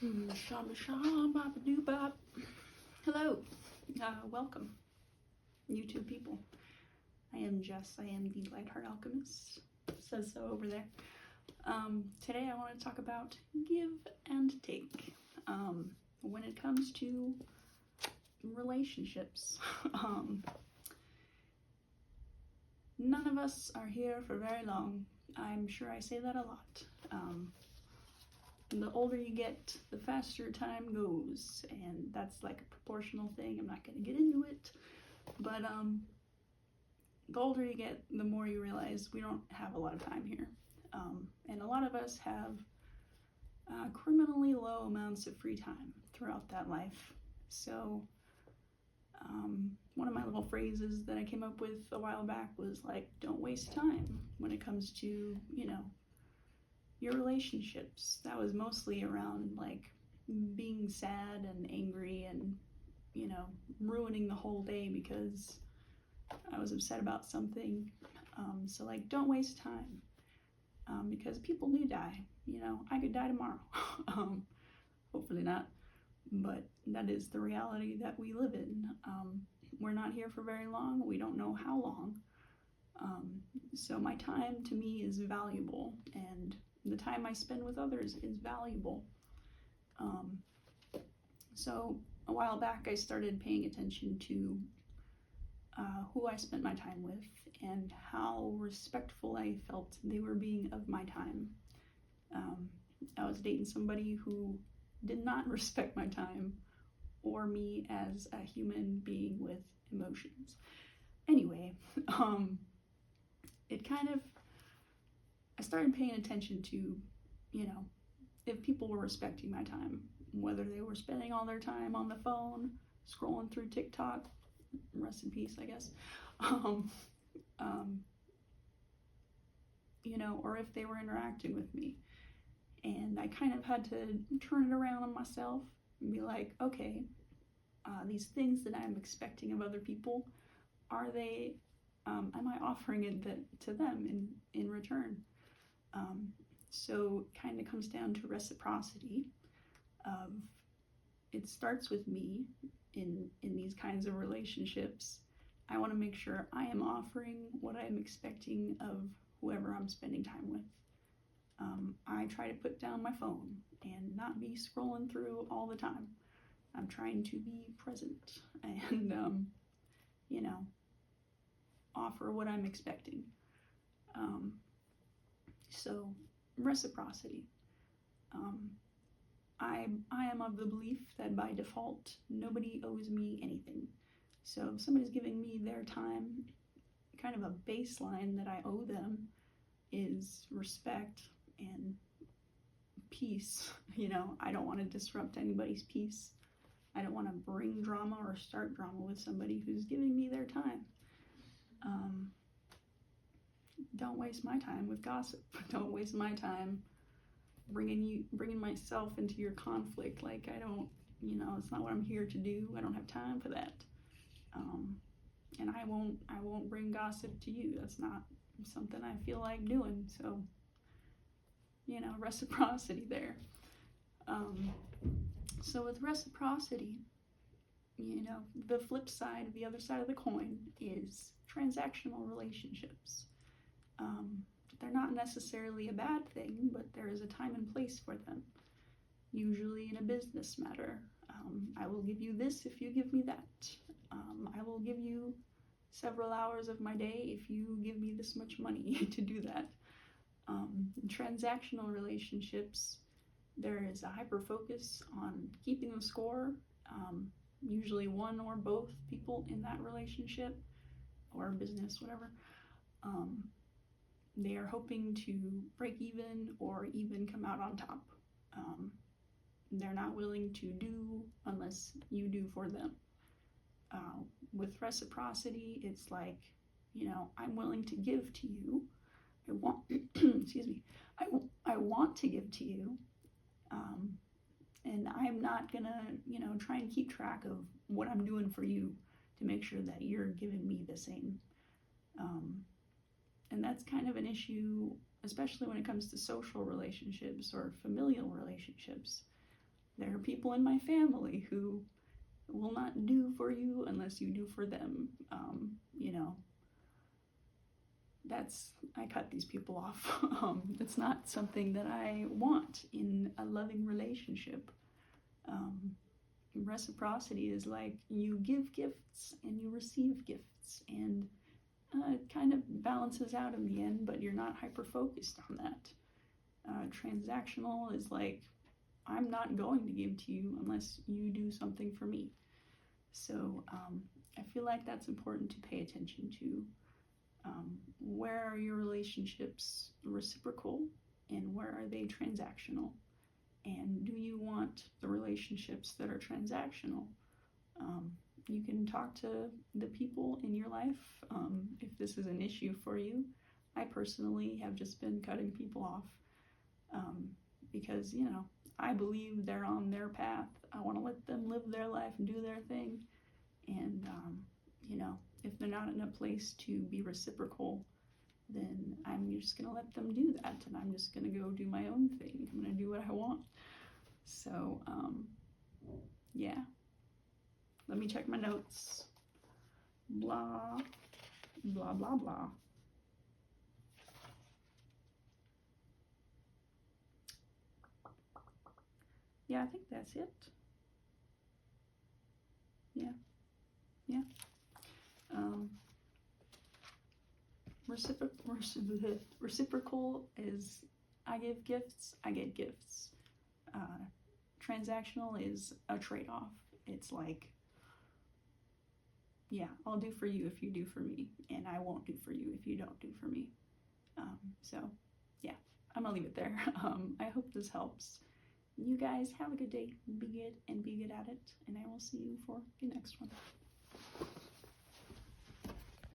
Shama shama baba doo bop. Hello, welcome, YouTube people. I am Jess. I am the Lightheart Alchemist. It says so over there. Today I want to talk about give and take. When it comes to relationships, none of us are here for very long. I'm sure I say that a lot. The older you get, the faster time goes, and that's like a proportional thing. I'm not going to get into it, but the older you get, the more you realize we don't have a lot of time here, and a lot of us have criminally low amounts of free time throughout that life. So one of my little phrases that I came up with a while back was like, don't waste time when it comes to, your relationships. That was mostly around like being sad and angry and, ruining the whole day because I was upset about something. So like, don't waste time, because people do die. I could die tomorrow. Hopefully not, but that is the reality that we live in. We're not here for very long. We don't know how long. So my time to me is valuable, and the time I spend with others is valuable. So a while back I started paying attention to who I spent my time with and how respectful I felt they were being of my time. I was dating somebody who did not respect my time or me as a human being with emotions. Anyway, I started paying attention to, if people were respecting my time, whether they were spending all their time on the phone, scrolling through TikTok, rest in peace, I guess, or if they were interacting with me. And I kind of had to turn it around on myself and be like, okay, these things that I'm expecting of other people, am I offering it to them in return? So it kind of comes down to reciprocity. It starts with me in these kinds of relationships. I want to make sure I am offering what I'm expecting of whoever I'm spending time with. I try to put down my phone and not be scrolling through all the time. I'm trying to be present and, offer what I'm expecting. So reciprocity. I am of the belief that by default, nobody owes me anything. So if somebody's giving me their time, kind of a baseline that I owe them is respect and peace. I don't want to disrupt anybody's peace. I don't want to bring drama or start drama with somebody who's giving me their time. Don't waste my time with gossip. Don't waste my time bringing myself into your conflict. Like, I don't, it's not what I'm here to do. I don't have time for that. And I won't bring gossip to you. That's not something I feel like doing. So, reciprocity there. So with reciprocity, the flip side, the other side of the coin is transactional relationships. They're not necessarily a bad thing, but there is a time and place for them. Usually in a business matter, I will give you this if you give me that. I will give you several hours of my day if you give me this much money to do that. In transactional relationships, there is a hyper focus on keeping the score. Usually one or both people in that relationship or business, whatever, they are hoping to break even or even come out on top. They're not willing to do unless you do for them. With reciprocity, it's like, I'm willing to give to you. I want, excuse me, I want to give to you. And I'm not gonna, try and keep track of what I'm doing for you to make sure that you're giving me the same. And that's kind of an issue, especially when it comes to social relationships or familial relationships. There are people in my family who will not do for you unless you do for them. You know, I cut these people off. It's not something that I want in a loving relationship. Reciprocity is like you give gifts and you receive gifts, and it kind of balances out in the end, but you're not hyper focused on that. Transactional is like, I'm not going to give to you unless you do something for me. So I feel like that's important to pay attention to. Where are your relationships reciprocal and where are they transactional? And do you want the relationships that are transactional? You can talk to the people in your life if this is an issue for you. I personally have just been cutting people off because, you know, I believe they're on their path. I want to let them live their life and do their thing. And, you know, if they're not in a place to be reciprocal, then I'm just going to let them do that. And I'm just going to go do my own thing. I'm going to do what I want. So, yeah. Let me check my notes. Blah, blah, blah, blah. Yeah, I think that's it. Yeah. Reciprocal is I give gifts, I get gifts. Transactional is a trade-off. It's like, yeah, I'll do for you if you do for me, and I won't do for you if you don't do for me. So, yeah, I'm gonna leave it there. I hope this helps. You guys have a good day. Be good and be good at it, and I will see you for the next one.